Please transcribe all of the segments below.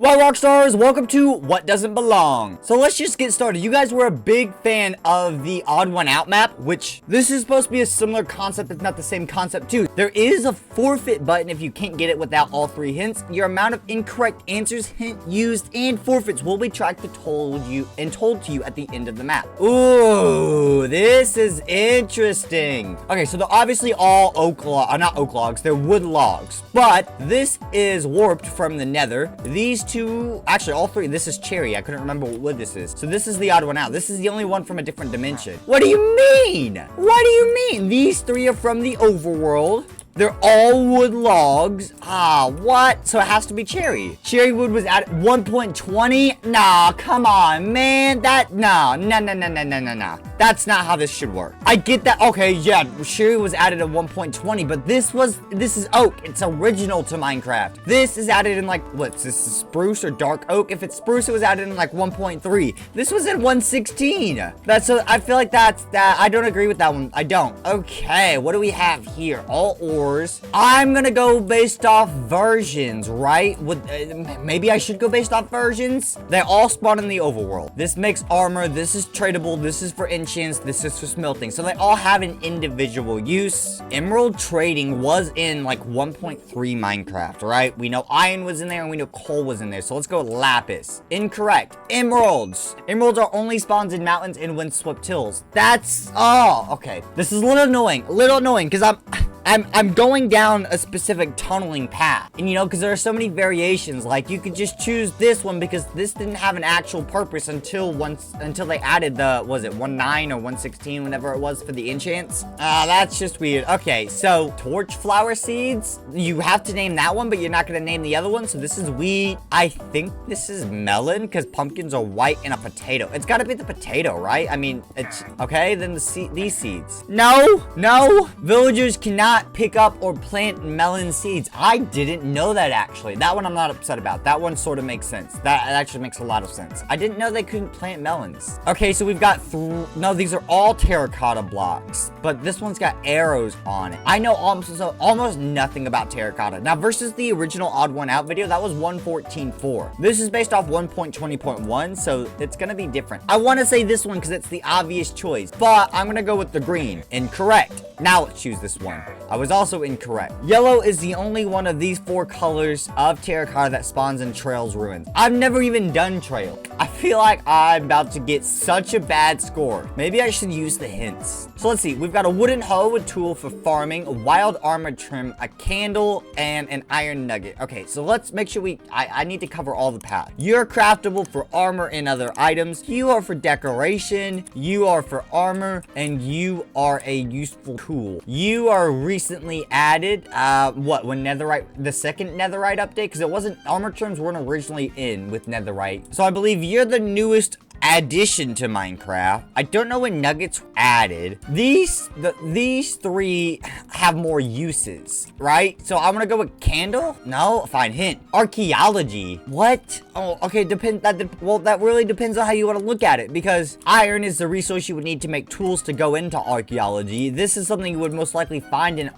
Well, Rockstars, welcome to What Doesn't Belong. So let's just get started. You guys were a big fan of the Odd One Out map, which this is supposed to be a similar concept, if not the same concept too. There is a forfeit button if you can't get it without all three hints. Your amount of incorrect answers, hint used, and forfeits will be tracked and told to you at the end of the map. Ooh, this is interesting. Okay, so they're obviously all not oak logs, they're wood logs. But this is warped from the nether. These two, actually all three, this is cherry. I couldn't remember what wood this is. So this is the odd one out. This is the only one from a different dimension. What do you mean? What do you mean? These three are from the overworld. They're all wood logs. Ah, what? So it has to be cherry. Cherry wood was at 1.20? Nah, come on, man. No. That's not how this should work. I get that. Okay, yeah, cherry was added at 1.20, but this is oak. It's original to Minecraft. This is added in like, what's this, spruce or dark oak? If it's spruce, it was added in like 1.3. This was at 116. I feel like that. I don't agree with that one. I don't. Okay, what do we have here? All ores. I'm gonna go based off versions, right? Maybe I should go based off versions. They all spawn in the overworld. This makes armor. This is tradable. This is for enchants. This is for smelting. So they all have an individual use. Emerald trading was in like 1.3 Minecraft, right? We know iron was in there and we know coal was in there. So let's go with lapis. Incorrect. Emeralds. Emeralds are only spawns in mountains and windswept hills. Okay. This is a little annoying because I'm going down a specific tunneling path. And you know, because there are so many variations, like you could just choose this one because this didn't have an actual purpose until they added the, was it 1.9 or 1.16, whenever it was for the enchants. That's just weird. Okay, so torch flower seeds, you have to name that one, but you're not going to name the other one. So this is wheat. I think this is melon because pumpkins are white and a potato. It's got to be the potato, right? I mean, it's okay. Then these seeds. No, villagers cannot pick up or plant melon seeds. I didn't know that, actually. That one I'm not upset about. That one sort of makes sense. That actually makes a lot of sense. I didn't know they couldn't plant melons. Okay, so we've got no, these are all terracotta blocks, but this one's got arrows on it. I know almost nothing about terracotta. Now, versus the original Odd One Out video, that was 1.14.4. This is based off 1.20.1, so it's gonna be different. I want to say this one because it's the obvious choice, but I'm gonna go with the green. Incorrect. Now let's choose this one. I was also incorrect. Yellow is the only one of these four colors of terracotta that spawns in Trail's ruins. I've never even done Trail. I feel like I'm about to get such a bad score. Maybe I should use the hints. So let's see. We've got a wooden hoe, a tool for farming, a wild armor trim, a candle, and an iron nugget. Okay, so let's make sure I need to cover all the paths. You're craftable for armor and other items. You are for decoration. You are for armor, and you are a useful tool. You are recently added, when netherite, the second netherite update, because it wasn't, armor trims weren't originally in with netherite. So I believe you're the newest addition to Minecraft. I don't know when nuggets were added. These three have more uses, right? So I'm gonna go with candle. No, fine. Hint. Archaeology. What? Oh, okay. That really depends on how you want to look at it, because iron is the resource you would need to make tools to go into archaeology. This is something you would most likely find in an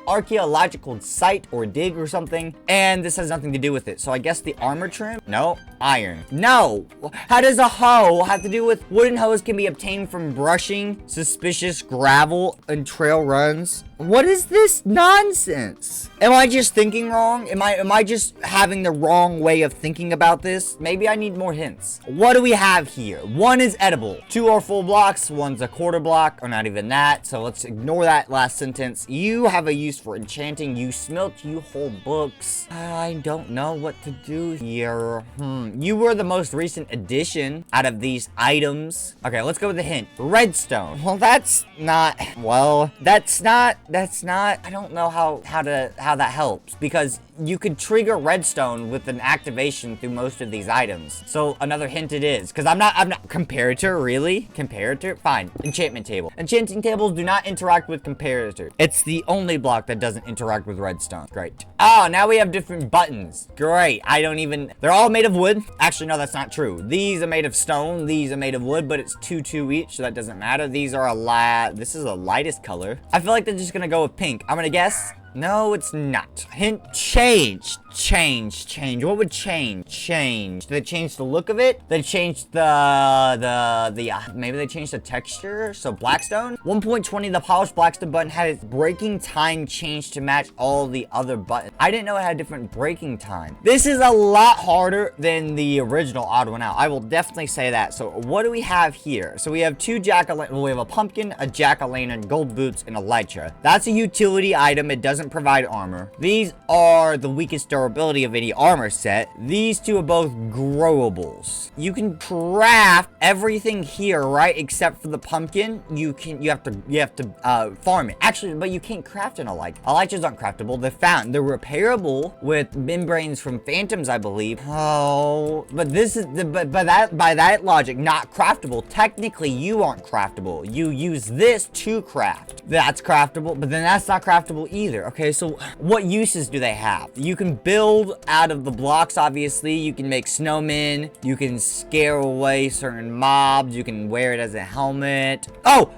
archaeological site or dig or something, and this has nothing to do with it. So I guess the armor trim. No. Iron. No. How does a hoe have to do with wooden hoes can be obtained from brushing suspicious gravel and trail runs? What is this nonsense? Am I just thinking wrong? Am I just having the wrong way of thinking about this? Maybe I need more hints. What do we have here? One is edible. Two are full blocks. One's a quarter block, or not even that. So let's ignore that last sentence. You have a use for enchanting. You smelt. You hold books. I don't know what to do here. You were the most recent addition out of these items. Okay, let's go with the hint. Redstone. Well, that's not, I don't know how that helps, because you could trigger redstone with an activation through most of these items. So another hint it is, because I'm not, comparator, really? Comparator? Fine. Enchantment table. Enchanting tables do not interact with comparator. It's the only block that doesn't interact with redstone. Great. Oh, now we have different buttons. Great. They're all made of wood. Actually, no, that's not true. These are made of stone. These are made of wood, but it's 2 each, so that doesn't matter. These are this is the lightest color. I feel like they're just gonna go with pink. I'm gonna guess No, it's not. Hint changed. Change. What would change? Change. Did they change the look of it? They changed maybe they changed the texture? So Blackstone? 1.20, the polished Blackstone button had its breaking time changed to match all the other buttons. I didn't know it had different breaking time. This is a lot harder than the original Odd One Out. I will definitely say that. So what do we have here? So we have two jack-o'-lantern. Well, we have a pumpkin, a jack-o'-lantern, gold boots, and elytra. That's a utility item. It doesn't provide armor. These are the weakest durability of any armor set. These two are both growables. You can craft everything here, right? Except for the pumpkin. You have to farm it. Actually, but you can't craft an elytra. Elytras aren't craftable. They're found. They're repairable with membranes from phantoms, I believe. Oh, but this is by that logic, not craftable. Technically, you aren't craftable. You use this to craft. That's craftable, but then that's not craftable either. Okay, so what uses do they have? You can build out of the blocks, obviously. You can make snowmen. You can scare away certain mobs. You can wear it as a helmet. Oh,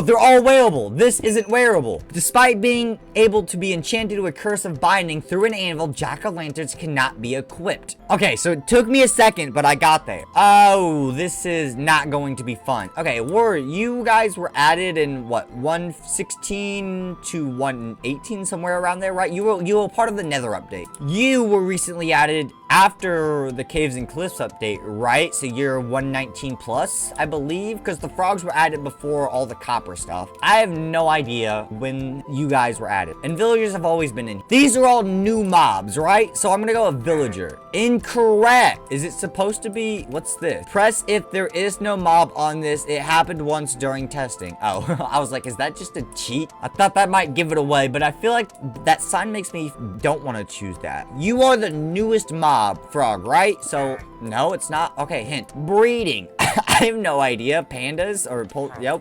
they're all wearable. This isn't wearable. Despite being able to be enchanted with curse of binding through an anvil, jack-o'-lanterns cannot be equipped. Okay, so it took me a second, but I got there. Oh, this is not going to be fun. Okay, you guys were added in what, 116 to 118, somewhere around there, right? You were part of the Nether update. You were recently added after the Caves and Cliffs update, right? So you're 119 plus, I believe, because the frogs were added before all the copper stuff. I have no idea when you guys were added. And villagers have always been in. These are all new mobs, right? So I'm gonna go with villager. Incorrect. Is it supposed to be, what's this? Press if there is no mob on this. It happened once during testing. Oh, I was like, is that just a cheat? I thought that might give it away, but I feel like that sign makes me don't want to choose that. You are the newest mob, frog, right? So no, it's not. Okay, hint. Breeding. I have no idea. Pandas or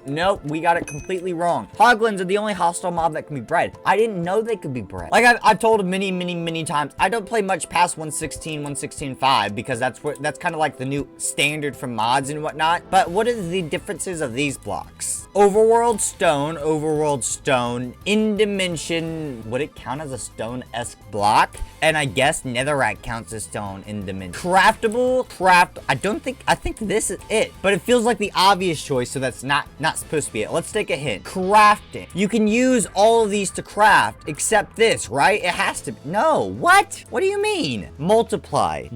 nope, we got it completely wrong. Hoglins are the only hostile mob that can be bred. I didn't know they could be bred. Like I've told many times, I don't play much past 116, 116.5 because that's kind of like the new standard for mods and whatnot. But what are the differences of these blocks? Overworld stone, in dimension, would it count as a stone-esque block? And I guess netherrack counts as stone in dimension. Craftable, I think this is it, but it feels like the obvious choice, so that's not supposed to be it. Let's take a hint. Crafting. You can use all of these to craft, except this, right? It has to be. No, what? What do you mean? Multiply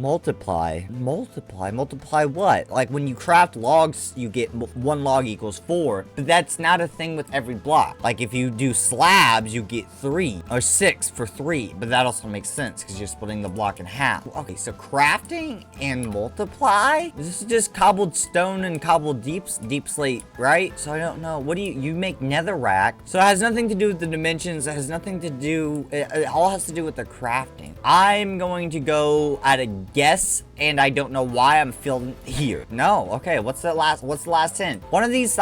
what? Like when you craft logs, you get 1 log equals 4, but that's not a thing with every block. Like if you do slabs, you get 3 or 6 for 3, but that also makes sense because you're splitting the block in half. Okay, so crafting and multiply? This is just cobbled stone and cobbled deep slate, right? So I don't know. What do you make netherrack? So it has nothing to do with the dimensions. It has nothing to do, it all has to do with the crafting. I'm going to go at a guess, and I don't know why I'm feeling here. No, okay, what's the last hint? One of these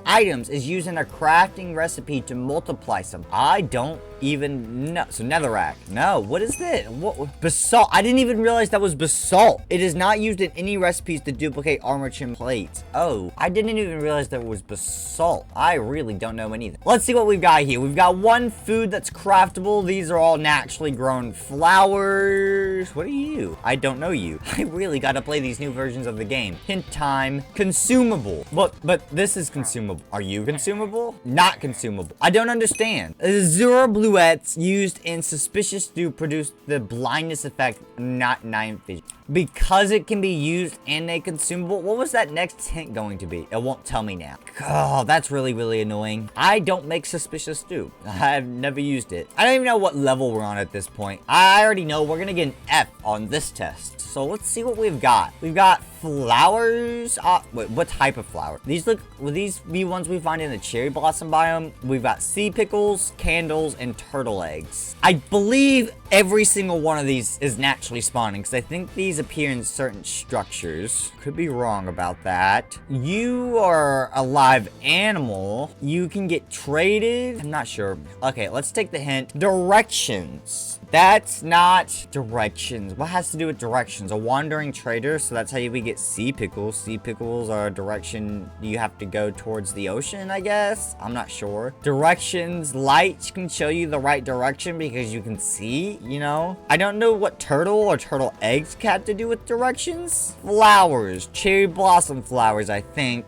items is used in a crafting recipe to multiply some. I don't even know. So netherrack. No, what is this? What? Basalt. I didn't even realize that was basalt. It is not used in any recipes to duplicate armor trim plates. Oh, I didn't even realize that it was basalt. I really don't know anything. Let's see what we've got here. We've got 1 food that's craftable. These are all naturally grown flowers. What are you? I don't know you. I really gotta play these new versions of the game. Hint time. Consumable. But this is consumable. Are you consumable? Not consumable. I don't understand. Zero bluettes used in suspicious stew produce the blindness effect, not night vision. Because it can be used in a consumable. What was that next hint going to be? It won't tell me now. Oh, that's really annoying. I don't make suspicious stew. I've never used it. I don't even know what level we're on at this point. I already know we're gonna get an F on this test. So let's see what we've got. We've got flowers. Wait, what type of flower? These will these be ones we find in the cherry blossom biome? We've got sea pickles, candles, and turtle eggs. I believe every single one of these is naturally spawning because I think these appear in certain structures. Could be wrong about that. You are a live animal. You can get traded. I'm not sure. Okay, let's take the hint. Directions. That's not directions. What has to do with directions? A wandering trader, so that's how we get sea pickles. Sea pickles are a direction you have to go towards the ocean, I guess. I'm not sure. Directions, lights can show you the right direction because you can see, you know. I don't know what turtle or turtle eggs have to do with directions. Flowers, cherry blossom flowers, I think.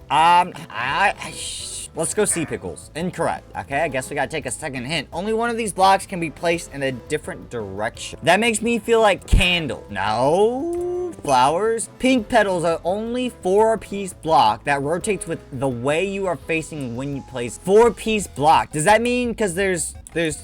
Let's go sea pickles. Incorrect. Okay, I guess we gotta take a second hint. Only one of these blocks can be placed in a different direction. That makes me feel like candle. No. Flowers. Pink petals are only 4-piece block that rotates with the way you are facing when you place 4-piece block. Does that mean because there's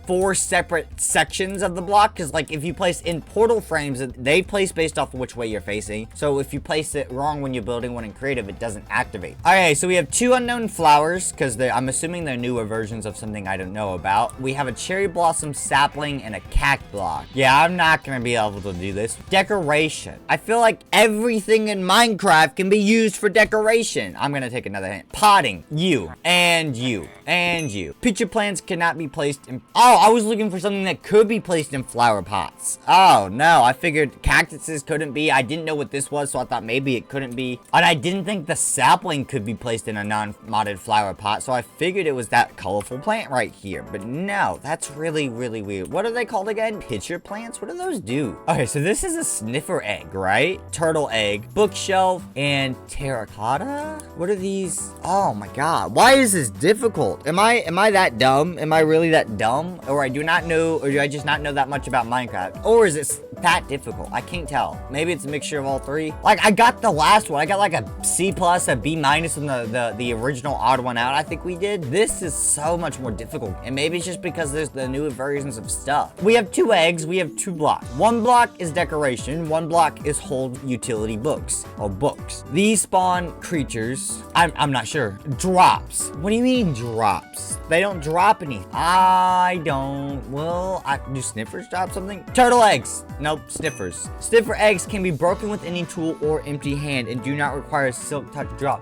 4 separate sections of the block? Because like if you place in portal frames, they place based off of which way you're facing. So if you place it wrong when you're building one in creative, it doesn't activate. Okay, so we have 2 unknown flowers because I'm assuming they're newer versions of something I don't know about. We have a cherry blossom sapling and a cact block. Yeah, I'm not gonna be able to do this. Decoration. I feel like everything in Minecraft can be used for decoration. I'm gonna take another hint. Potting. You. And you. And you. Pitcher plants cannot be placed in... Oh, I was looking for something that could be placed in flower pots. Oh, no. I figured cactuses couldn't be. I didn't know what this was, so I thought maybe it couldn't be. And I didn't think the sapling could be placed in a non-modded flower pot, so I figured it was that colorful plant right here. But no, that's really, really weird. What are they called again? Pitcher plants? What do those do? Okay, so this is a sniffer egg, right? Turtle egg, bookshelf, and terracotta? What are these? Oh my god. Why is this difficult? Am I that dumb? Am I really that dumb? Or do I just not know that much about Minecraft? Or is it that difficult? I can't tell. Maybe it's a mixture of all 3. Like, I got the last one. I got like a C+, a B- in the original odd one out I think we did. This is so much more difficult. And maybe it's just because there's the newer versions of stuff. We have 2 eggs. We have 2 blocks. 1 block is decoration. 1 block is hold utility books or books. These spawn creatures. I'm not sure. Drops. What do you mean drops? They don't drop anything. I don't. Well, do sniffers drop something? Turtle eggs. Nope, sniffers. Sniffer eggs can be broken with any tool or empty hand and do not require a silk touch drop.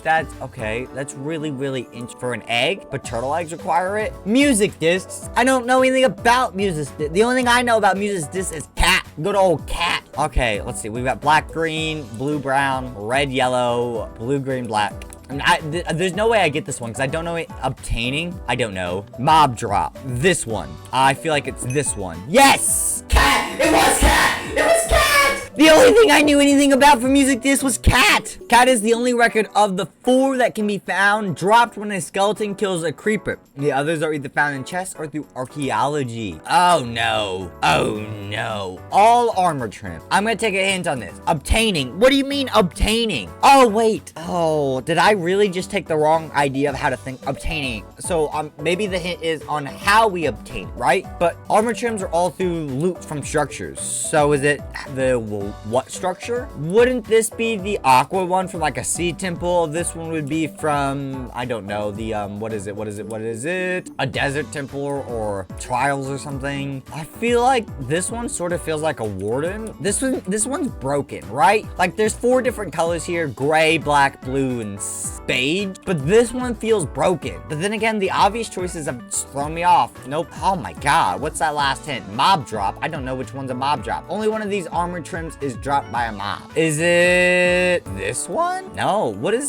That's okay. That's really, really for an egg, but turtle eggs require it. Music discs. I don't know anything about music discs. The only thing I know about music discs is cat. Good old cat. Okay, let's see. We've got black, green, blue, brown, red, yellow, blue, green, black. There's no way I get this one because I don't know it. Obtaining? I don't know. Mob drop. This one. I feel like it's this one. Yes! Cat! It was cat! It was cat! The only thing I knew anything about for music disc was cat. Cat is the only record of the 4 that can be found dropped when a skeleton kills a creeper. The others are either found in chests or through archaeology. Oh no. Oh no. All armor trim. I'm gonna take a hint on this. Obtaining. What do you mean obtaining? Oh wait. Oh, did I really just take the wrong idea of how to think obtaining? So maybe the hint is on how we obtain, right? But armor trims are all through loot from structures. So is it the what structure? Wouldn't this be the aqua one from like a sea temple? This one would be from, I don't know, the what is it? A desert temple or trials or something. I feel like this one sort of feels like a warden. This one's broken, right? Like there's 4 different colors here: gray, black, blue, and beige. But this one feels broken. But then again, the obvious choices have thrown me off. Nope. Oh my god, what's that last hint? Mob drop. I don't know which one's a mob drop. Only one of these armor trims is dropped by a mob. Is it this one? No. What?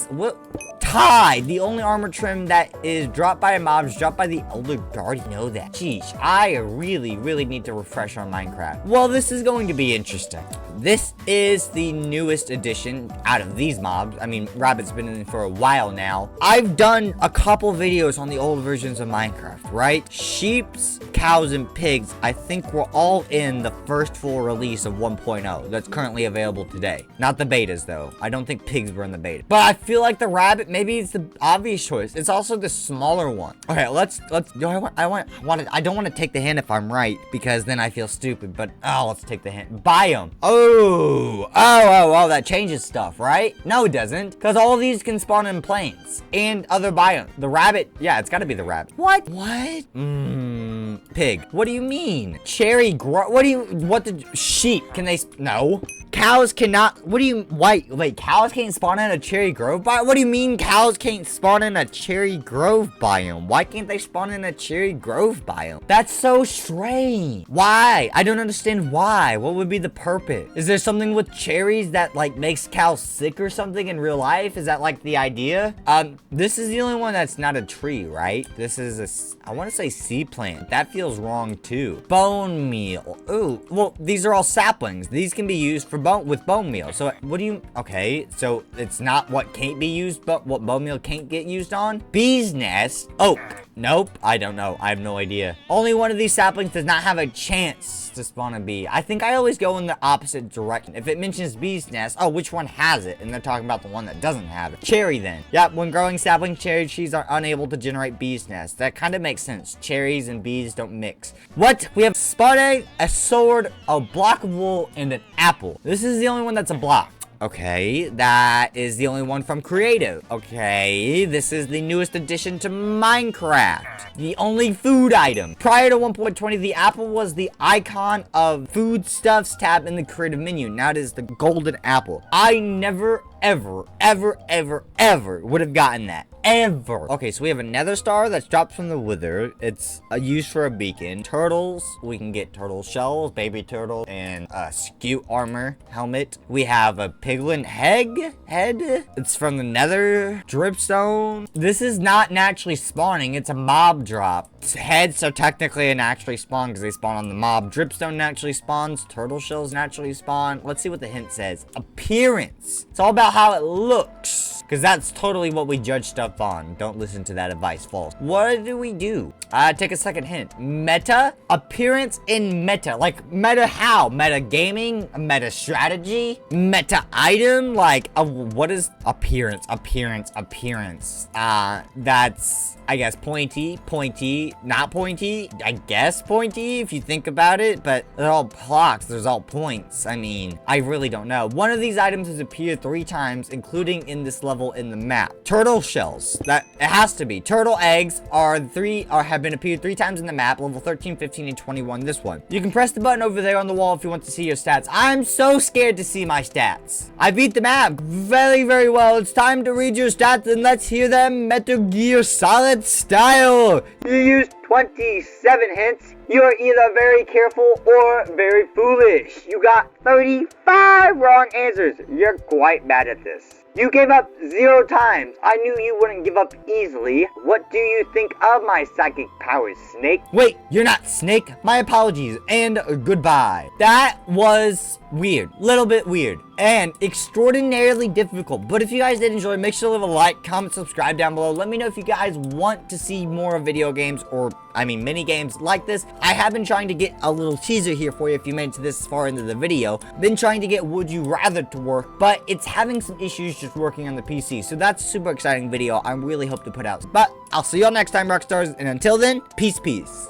Tide. The only armor trim that is dropped by a mob is dropped by the elder guard. You know that. Sheesh. I really, really need to refresh on Minecraft. Well, this is going to be interesting. This is the newest addition out of these mobs. I mean, Rabbit's been in for a while now. I've done a couple videos on the old versions of Minecraft, right? Sheeps, cows, and pigs, I think were all in the first full release of 1.0 that's currently available today. Not the betas, though. I don't think pigs were in the beta. But I feel like the rabbit, maybe it's the obvious choice. It's also the smaller one. Okay, let's I don't want to take the hint if I'm right, because then I feel stupid, but let's take the hint. Biome. Oh, that changes stuff, right? No, it doesn't, because all of these can spawn in plains and other biomes. The rabbit, yeah, it's got to be the rabbit. What? Pig. What do you mean? Cherry, sheep. Can they, no. cows cannot, what do you, wait, cows can't spawn in a cherry grove biome? What do you mean cows can't spawn in a cherry grove biome? Why can't they spawn in a cherry grove biome? That's so strange. Why? I don't understand why. What would be the purpose? Is there something with cherries that like makes cows sick or something in real life? Is that like the idea? This is the only one that's not a tree, right? This is I want to say sea plant. That feels wrong too. Bone meal. Ooh, well, these are all saplings. These can be used for with bone meal. So what do you, okay, so it's not what can't be used, but what bone meal can't get used on? Bee's nest. Oh, nope. I don't know. I have no idea. Only one of these saplings does not have a chance to spawn a bee. I think I always go in the opposite direction. If it mentions bee's nest, oh, which one has it? And they're talking about the one that doesn't have it. Cherry then. Yep, when growing sapling cherry trees are unable to generate bee's nest. That kind of makes sense. Cherries and bees don't mix. What? We have spade, a sword, a block of wool, and an apple. This is the only one that's a block. Okay, that is the only one from Creative. Okay, this is the newest addition to Minecraft. The only food item. Prior to 1.20, the apple was the icon of foodstuffs tab in the creative menu. Now it is the golden apple. I never, ever would have gotten that. Ever. Okay, so we have a nether star that's dropped from the wither. It's used for a beacon. Turtles. We can get turtle shells, baby turtle, and a skewed armor helmet. We have a piglin head. It's from the nether. Dripstone. This is not naturally spawning. It's a mob drop. Heads are technically a naturally spawn because they spawn on the mob. Dripstone naturally spawns. Turtle shells naturally spawn. Let's see what the hint says. Appearance. It's all about how it looks. Because that's totally what we judge stuff on. Don't listen to that advice. False. What do we do? Take a second hint. Meta? Appearance in meta. Like, meta how? Meta gaming? Meta strategy? Meta item? Like, what is appearance? Appearance. That's, I guess, pointy, not pointy. I guess pointy, if you think about it. But they're all blocks. There's all points. I mean, I really don't know. One of these items has appeared 3 times, including in this level in the map. Turtle shells. That it has to be. Turtle eggs have been appeared 3 times in the map. Level 13, 15, and 21. This one. You can press the button over there on the wall if you want to see your stats. I'm so scared to see my stats. I beat the map very, very well. It's time to read your stats and let's hear them Metal Gear Solid style. You used 27 hints. You are either very careful or very foolish. You got 35 wrong answers. You're quite bad at this. You gave up 0 times. I knew you wouldn't give up easily. What do you think of my psychic powers, Snake? Wait, you're not Snake? My apologies and goodbye. That was weird. Little bit weird. And extraordinarily difficult. But if you guys did enjoy, make sure to leave a like, comment, subscribe down below. Let me know if you guys want to see more of video games or, mini games like this. I have been trying to get a little teaser here for you if you made it to this far into the video. Been trying to get Would You Rather to work, but it's having some issues just working on the PC. So that's a super exciting video I really hope to put out. But I'll see y'all next time, Rockstars. And until then, peace.